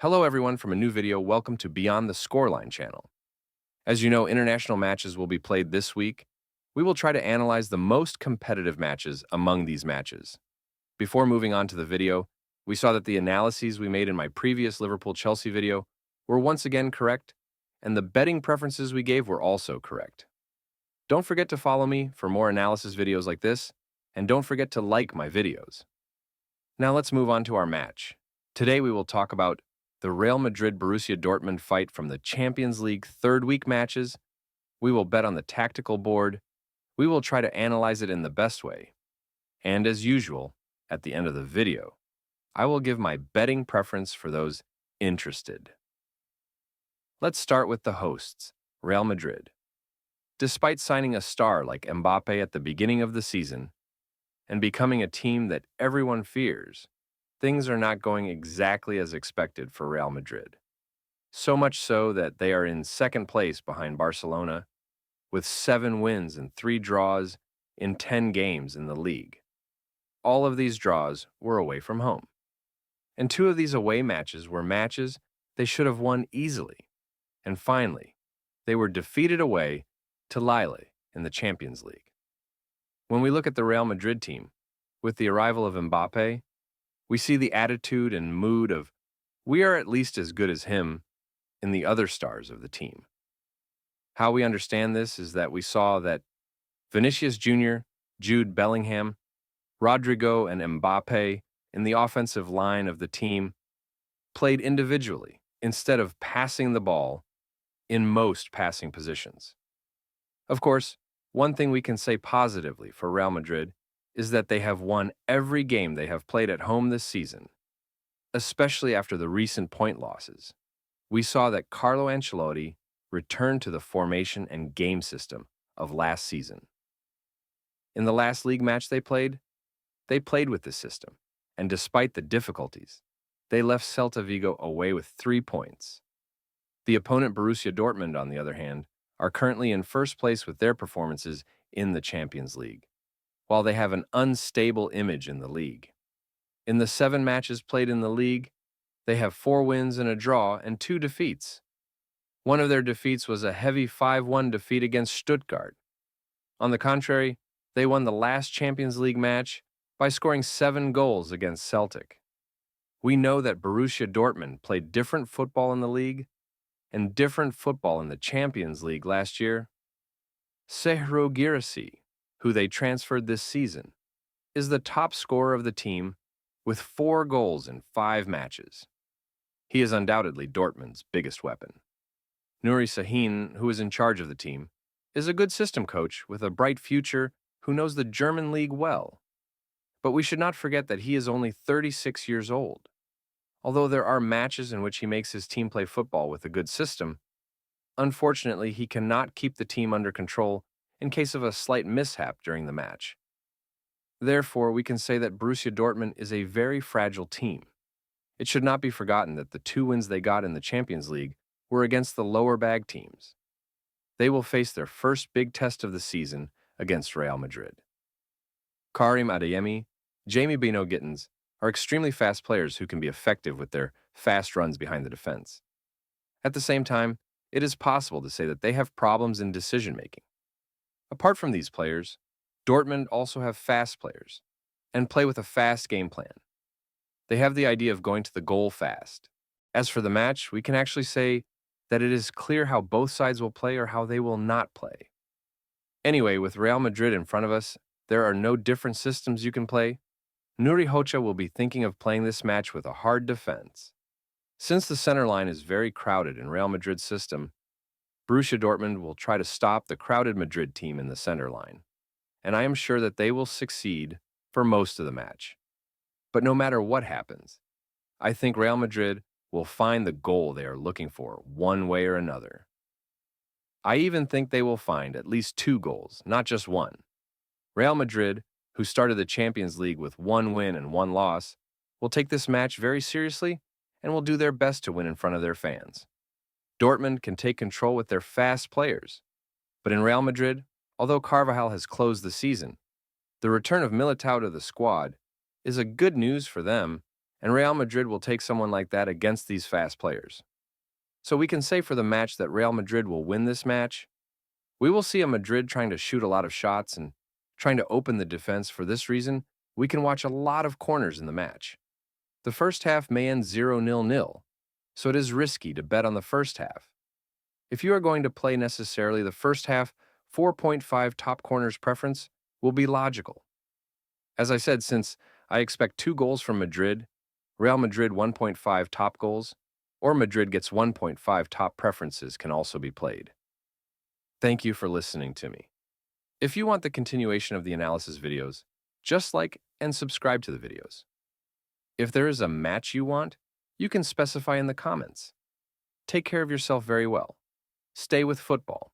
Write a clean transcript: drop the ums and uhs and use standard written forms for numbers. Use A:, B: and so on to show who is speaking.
A: Hello everyone from a new video. Welcome to Beyond the Scoreline channel. As you know, international matches will be played this week. We will try to analyze the most competitive matches among these matches. Before moving on to the video, we saw that the analyses we made in my previous Liverpool-Chelsea video were once again correct, and the betting preferences we gave were also correct. Don't forget to follow me for more analysis videos like this, and don't forget to like my videos. Now let's move on to our match. Today we will talk about the Real Madrid-Borussia Dortmund fight from the Champions League third week matches. We will bet on the tactical board. We will try to analyze it in the best way. And as usual, at the end of the video, I will give my betting preference for those interested. Let's start with the hosts, Real Madrid. Despite signing a star like Mbappe at the beginning of the season and becoming a team that everyone fears, things are not going exactly as expected for Real Madrid. So much so that they are in second place behind Barcelona with 7 wins and 3 draws in 10 games in the league. All of these draws were away from home. And 2 of these away matches were matches they should have won easily. And finally, they were defeated away to Lille in the Champions League. When we look at the Real Madrid team, with the arrival of Mbappe, we see the attitude and mood of, we are at least as good as him, in the other stars of the team. How we understand this is that we saw that Vinicius Jr., Jude Bellingham, Rodrigo, and Mbappe in the offensive line of the team played individually instead of passing the ball in most passing positions. Of course, one thing we can say positively for Real Madrid is that they have won every game they have played at home this season, especially after the recent point losses. We saw that Carlo Ancelotti returned to the formation and game system of last season. In the last league match they played with this system, and despite the difficulties, they left Celta Vigo away with 3 points. The opponent Borussia Dortmund, on the other hand, are currently in first place with their performances in the Champions League, while they have an unstable image in the league. In the 7 matches played in the league, they have 4 wins and a draw and 2 defeats. One of their defeats was a heavy 5-1 defeat against Stuttgart. On the contrary, they won the last Champions League match by scoring 7 goals against Celtic. We know that Borussia Dortmund played different football in the league and different football in the Champions League last year. Serhou Guirassy, who they transferred this season, is the top scorer of the team with 4 goals in 5 matches. He is undoubtedly Dortmund's biggest weapon. Nuri Sahin, who is in charge of the team, is a good system coach with a bright future who knows the German league well. But we should not forget that he is only 36 years old. Although there are matches in which he makes his team play football with a good system, unfortunately he cannot keep the team under control in case of a slight mishap during the match. Therefore, we can say that Borussia Dortmund is a very fragile team. It should not be forgotten that the 2 wins they got in the Champions League were against the lower bag teams. They will face their first big test of the season against Real Madrid. Karim Adeyemi, Jamie Bino Gittins are extremely fast players who can be effective with their fast runs behind the defense. At the same time, it is possible to say that they have problems in decision-making. Apart from these players, Dortmund also have fast players and play with a fast game plan. They have the idea of going to the goal fast. As for the match, we can actually say that it is clear how both sides will play or how they will not play. Anyway, with Real Madrid in front of us, there are no different systems you can play. Nuri Hocha will be thinking of playing this match with a hard defense. Since the center line is very crowded in Real Madrid's system, Borussia Dortmund will try to stop the crowded Madrid team in the center line, and I am sure that they will succeed for most of the match. But no matter what happens, I think Real Madrid will find the goal they are looking for one way or another. I even think they will find at least 2 goals, not just 1. Real Madrid, who started the Champions League with 1 win and 1 loss, will take this match very seriously and will do their best to win in front of their fans. Dortmund can take control with their fast players, but in Real Madrid, although Carvajal has closed the season, the return of Militao to the squad is a good news for them and Real Madrid will take someone like that against these fast players. So we can say for the match that Real Madrid will win this match. We will see a Madrid trying to shoot a lot of shots and trying to open the defense. For this reason, we can watch a lot of corners in the match. The first half may end 0-0, so it is risky to bet on the first half. If you are going to play necessarily the first half, 4.5 top corners preference will be logical. As I said, since I expect 2 goals from Madrid, Real Madrid 1.5 top goals, or Madrid gets 1.5 top preferences can also be played. Thank you for listening to me. If you want the continuation of the analysis videos, just like and subscribe to the videos. If there is a match you want, you can specify in the comments. Take care of yourself very well. Stay with football.